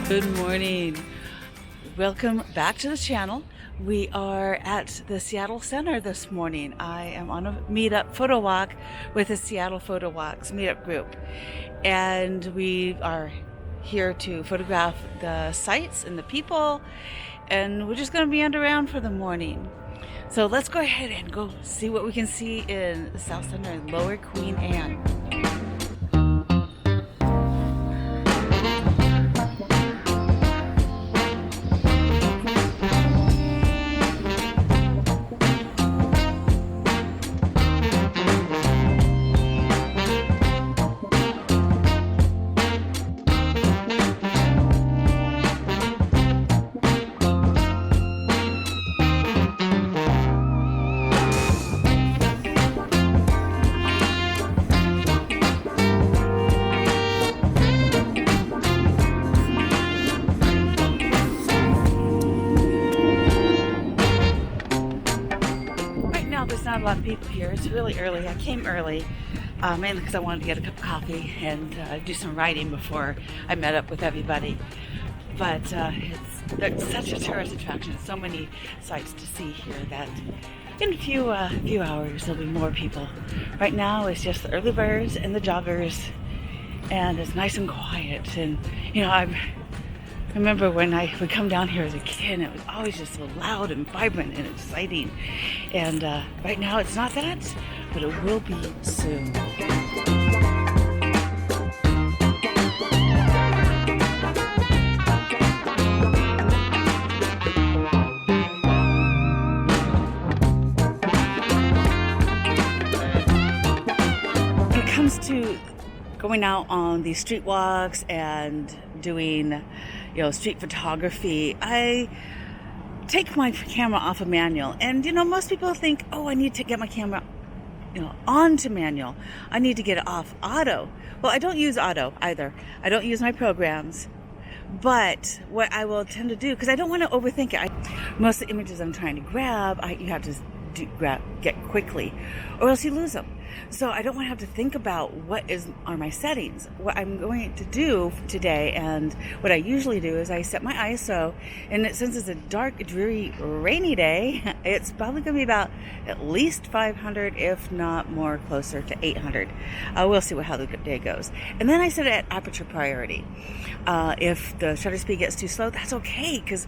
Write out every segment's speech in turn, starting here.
Good morning. Welcome back to the channel. We are at the Seattle Center this morning. I am on a meetup photo walk with the Seattle Photo Walks meetup group. And we are here to photograph the sights and the people. And we're just going to meander around for the morning. So let's go ahead and go see what we can see in the South Center in Lower Queen Anne. There's not a lot of people here. It's really early. I came early, mainly because I wanted to get a cup of coffee and do some writing before I met up with everybody. But it's such a tourist attraction. So many sights to see here that in a few hours there'll be more people. Right now it's just the early birds and the joggers, and it's nice and quiet. And I remember when I would come down here as a kid, it was always just so loud and vibrant and exciting. And right now it's not that, but it will be soon. When it comes to going out on these street walks and doing street photography, I take my camera off of manual. And most people think, oh, I need to get my camera onto manual. I need to get it off auto. Well, I don't use auto either. I don't use my programs. But what I will tend to do, because I don't want to overthink it, most of the images I'm trying to grab, you have to get quickly, or else you lose them. So I don't want to have to think about what are my settings. What I'm going to do today, and what I usually do, is I set my ISO, and since it's a dark, dreary, rainy day, it's probably going to be about at least 500, if not more, closer to 800. We'll see how the day goes. And then I set it at aperture priority. If the shutter speed gets too slow, that's okay, because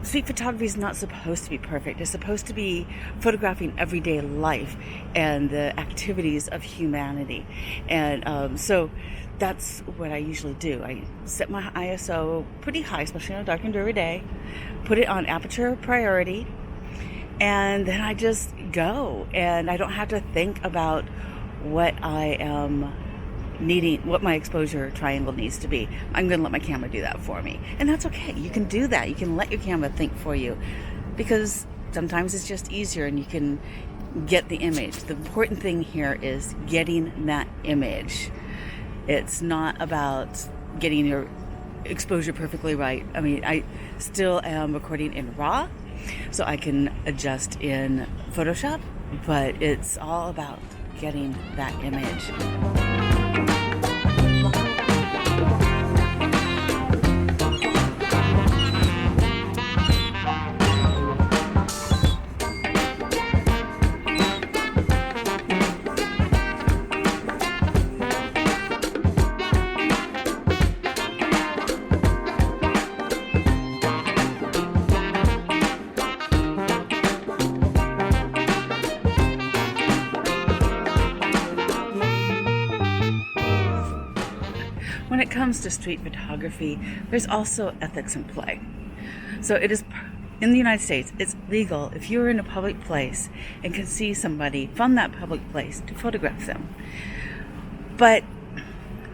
street photography is not supposed to be perfect. It's supposed to be photographing everyday life and the activities of humanity. And so that's what I usually do. I set my ISO pretty high, especially on a dark and dreary day, put it on aperture priority, and then I just go. And I don't have to think about what I am needing, what my exposure triangle needs to be. I'm going to let my camera do that for me. And that's okay. You can do that. You can let your camera think for you, because sometimes it's just easier and you can get the image. The important thing here is getting that image. It's not about getting your exposure perfectly right. I mean, I still am recording in RAW, so I can adjust in Photoshop, but it's all about getting that image. When it comes to street photography, there's also ethics in play. So it is, in the United States, it's legal if you're in a public place and can see somebody from that public place to photograph them. But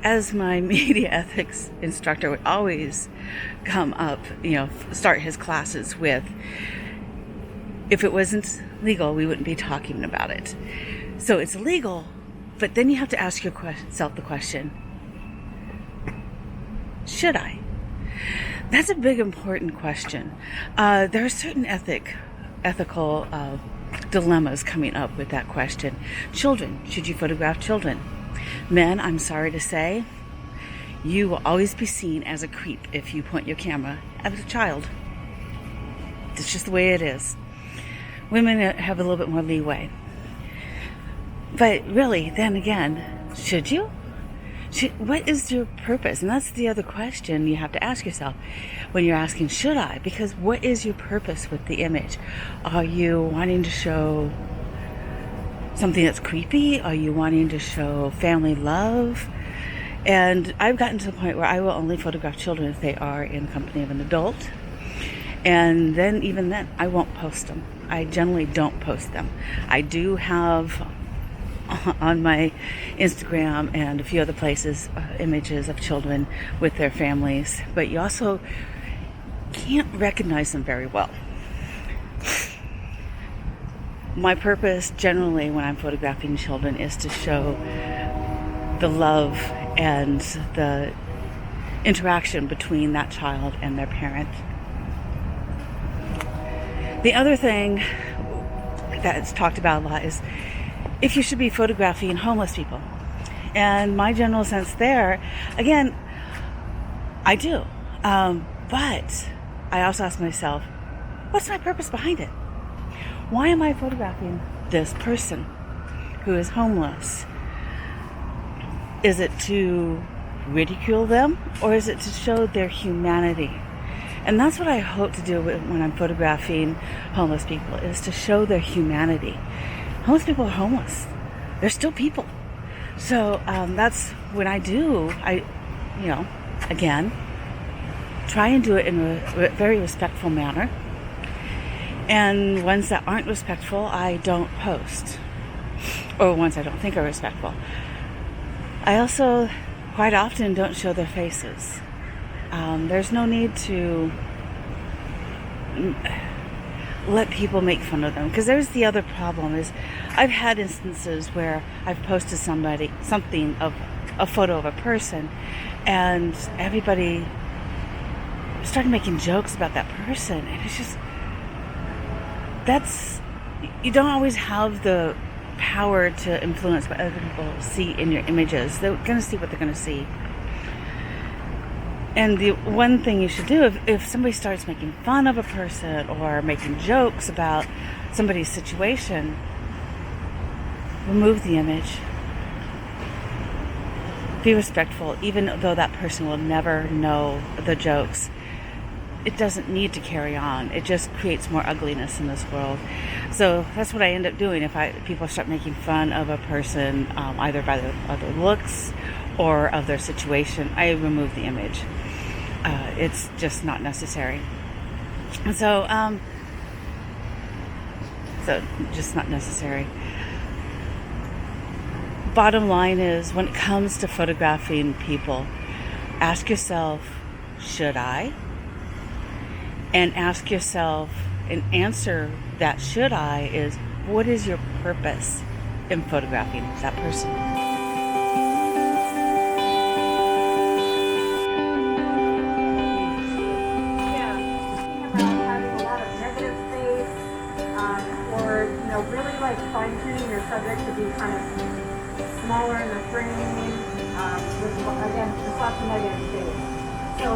as my media ethics instructor would always come up, start his classes with, if it wasn't legal, we wouldn't be talking about it. So it's legal, but then you have to ask yourself the question, should I? That's a big, important question. There are certain ethical dilemmas coming up with that question. Children, should you photograph children? Men, I'm sorry to say, you will always be seen as a creep if you point your camera at a child. It's just the way it is. Women have a little bit more leeway. But really, then again, should you? What is your purpose? And that's the other question you have to ask yourself when you're asking, should I? Because what is your purpose with the image? Are you wanting to show something that's creepy? Are you wanting to show family love? And I've gotten to the point where I will only photograph children if they are in company of an adult. And then, even then, I won't post them. I generally don't post them. I do have on my Instagram and a few other places images of children with their families, but you also can't recognize them very well. My purpose generally when I'm photographing children is to show the love and the interaction between that child and their parent. The other thing that's talked about a lot is if you should be photographing homeless people. And my general sense there, again, I do. But I also ask myself, what's my purpose behind it? Why am I photographing this person who is homeless? Is it to ridicule them, or is it to show their humanity? And that's what I hope to do when I'm photographing homeless people, is to show their humanity. Homeless people are homeless. They're still people. So that's when I do, again, try and do it in a very respectful manner. And ones that aren't respectful, I don't post. Or ones I don't think are respectful. I also quite often don't show their faces. There's no need to let people make fun of them, because there's the other problem is I've had instances where I've posted something of a photo of a person, and everybody started making jokes about that person, and it's just, you don't always have the power to influence what other people see in your images. They're going to see what they're going to see. And the one thing you should do, if somebody starts making fun of a person or making jokes about somebody's situation, remove the image. Be respectful, even though that person will never know the jokes. It doesn't need to carry on. It just creates more ugliness in this world. So that's what I end up doing if people start making fun of a person, either by their looks or of their situation. I remove the image. It's just not necessary. So just not necessary. Bottom line is, when it comes to photographing people, ask yourself, should I? And ask yourself, and answer that should I is, what is your purpose in photographing that person? Really like fine-tuning your subject to be kind of smaller in the frame, with, again, the soft and negative state. So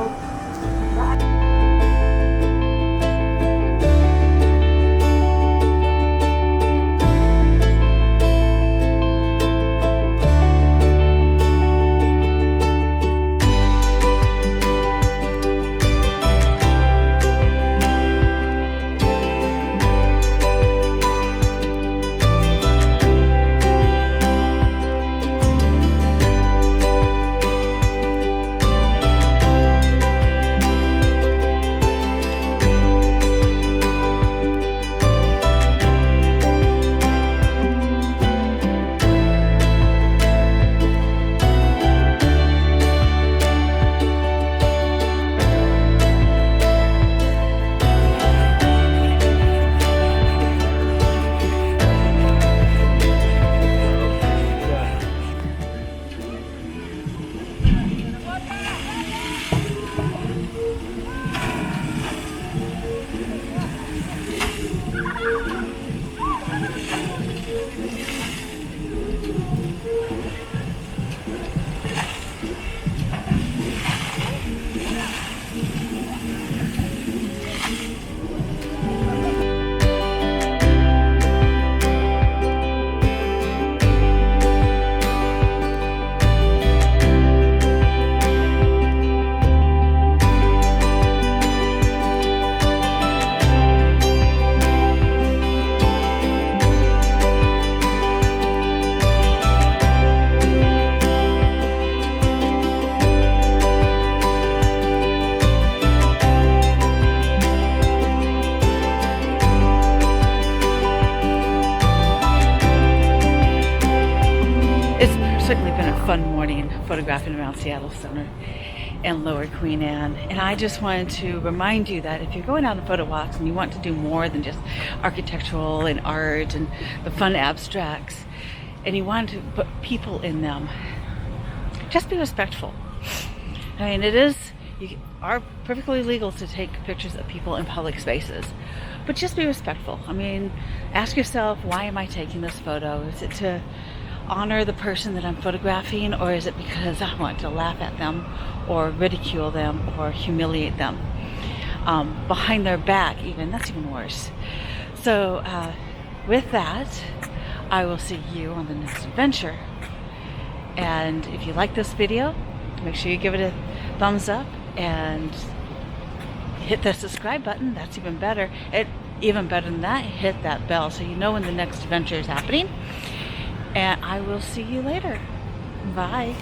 certainly been a fun morning photographing around Seattle Center and Lower Queen Anne. And I just wanted to remind you that if you're going out on photo walks and you want to do more than just architectural and art and the fun abstracts, and you want to put people in them, just be respectful. I mean, you are perfectly legal to take pictures of people in public spaces, but just be respectful. I mean, ask yourself, why am I taking this photo? Is it to honor the person that I'm photographing, or is it because I want to laugh at them or ridicule them or humiliate them? Behind their back even, that's even worse. So with that, I will see you on the next adventure. And if you like this video, make sure you give it a thumbs up and hit the subscribe button. That's even better. Even better than that, hit that bell so you know when the next adventure is happening. And I will see you later. Bye.